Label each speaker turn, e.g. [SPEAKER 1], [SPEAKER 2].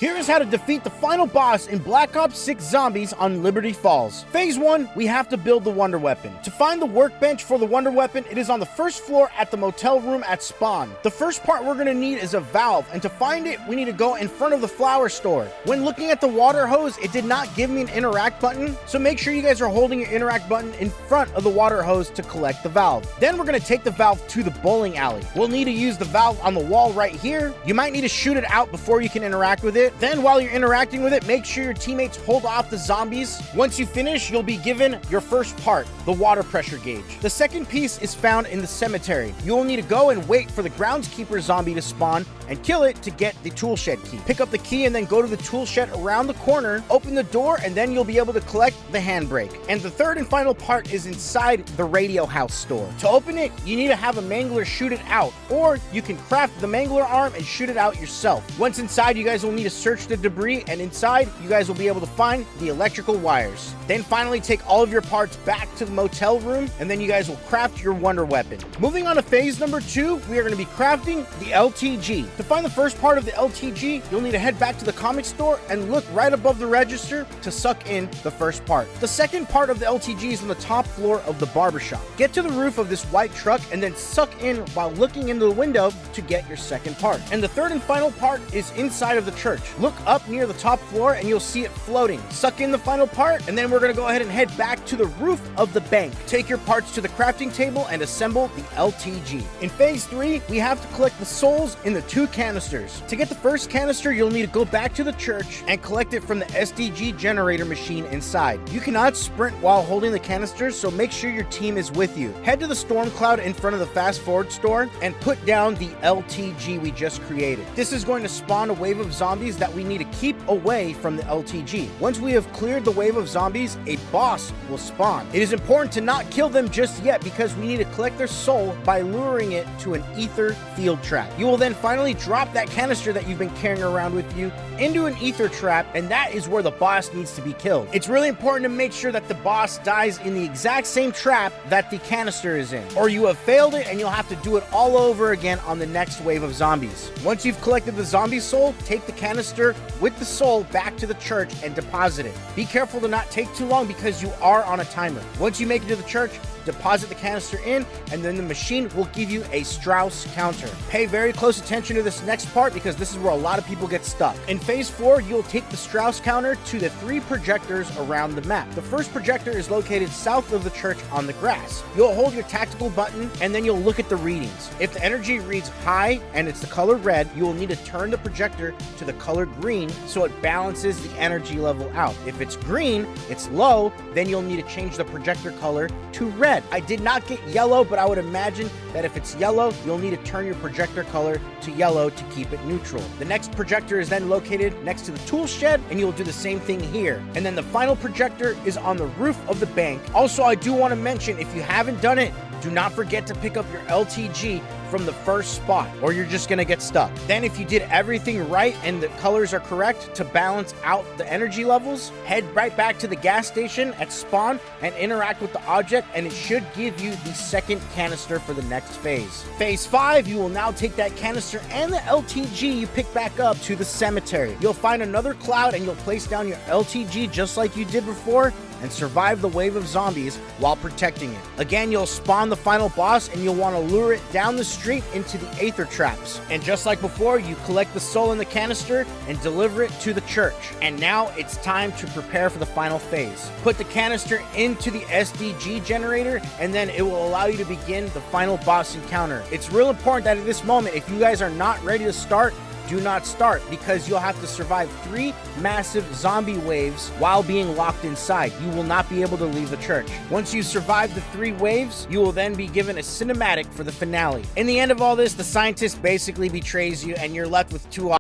[SPEAKER 1] Here is how to defeat the final boss in Black Ops 6 Zombies on Liberty Falls. Phase 1, we have to build the Wonder Weapon. To find the workbench for the Wonder Weapon, it is on the first floor at the motel room at spawn. The first part we're going to need is a valve, and to find it, we need to go in front of the flower store. When looking at the water hose, it did not give me an interact button, so make sure you guys are holding your interact button in front of the water hose to collect the valve. Then we're going to take the valve to the bowling alley. We'll need to use the valve on the wall right here. You might need to shoot it out before you can interact with it. Then while you're interacting with it, make sure your teammates hold off the zombies. Once you finish, you'll be given your first part, the water pressure gauge. The second piece is found in the cemetery. You will need to go and wait for the groundskeeper zombie to spawn and kill it to get the tool shed key. Pick up the key and then go to the tool shed around the corner, open the door, and then you'll be able to collect the handbrake. And the third and final part is inside the radio house store. To open it, you need to have a mangler shoot it out, or you can craft the mangler arm and shoot it out yourself. Once inside, you guys will need to search the debris, and inside you guys will be able to find the electrical wires. Then finally take all of your parts back to the motel room, and then you guys will craft your wonder weapon. Moving on to phase number 2, we are going to be crafting the LTG. To find the first part of the LTG, you'll need to head back to the comic store and look right above the register to suck in the first part. The second part of the LTG is on the top floor of the barbershop. Get to the roof of this white truck and then suck in while looking into the window to get your second part. And the third and final part is inside of the church. Look up near the top floor and you'll see it floating. Suck in the final part, and then we're going to go ahead and head back to the roof of the bank. Take your parts to the crafting table and assemble the LTG. In phase 3, we have to collect the souls in the 2 canisters. To get the first canister, you'll need to go back to the church and collect it from the SDG generator machine inside. You cannot sprint while holding the canisters, so make sure your team is with you. Head to the storm cloud in front of the fast forward store and put down the LTG we just created. This is going to spawn a wave of zombies that we need to keep away from the LTG. Once we have cleared the wave of zombies, a boss will spawn. It is important to not kill them just yet because we need to collect their soul by luring it to an ether field trap. You will then finally drop that canister that you've been carrying around with you into an ether trap, and that is where the boss needs to be killed. It's really important to make sure that the boss dies in the exact same trap that the canister is in, or you have failed it and you'll have to do it all over again on the next wave of zombies. Once you've collected the zombie soul, take the canister with the soul back to the church and deposit it. Be careful to not take too long because you are on a timer. Once you make it to the church, deposit the canister in, and then the machine will give you a Strauss counter. Pay very close attention to this next part because this is where a lot of people get stuck. In phase 4, you'll take the Strauss counter to the 3 projectors around the map. The first projector is located south of the church on the grass. You'll hold your tactical button and then you'll look at the readings. If the energy reads high and it's the color red, you will need to turn the projector to the color green so it balances the energy level out. If it's green, it's low, then you'll need to change the projector color to red. I did not get yellow, but I would imagine that if it's yellow, you'll need to turn your projector color to yellow to keep it neutral. The next projector is then located next to the tool shed, and you'll do the same thing here. And then the final projector is on the roof of the bank. Also, I do want to mention, if you haven't done it, do not forget to pick up your LTG from the first spot, or you're just gonna get stuck. Then if you did everything right and the colors are correct to balance out the energy levels, head right back to the gas station at spawn and interact with the object, and it should give you the second canister for the next phase. Phase 5, you will now take that canister and the LTG you pick back up to the cemetery. You'll find another cloud and you'll place down your LTG just like you did before and survive the wave of zombies while protecting it. Again, you'll spawn the final boss and you'll want to lure it down the street into the aether traps. And just like before, you collect the soul in the canister and deliver it to the church. And now it's time to prepare for the final phase. Put the canister into the SDG generator and then it will allow you to begin the final boss encounter. It's real important that at this moment, if you guys are not ready to start, do not start, because you'll have to survive 3 massive zombie waves while being locked inside. You will not be able to leave the church. Once you survive the 3 waves, you will then be given a cinematic for the finale. In the end of all this, the scientist basically betrays you and you're left with 2 options.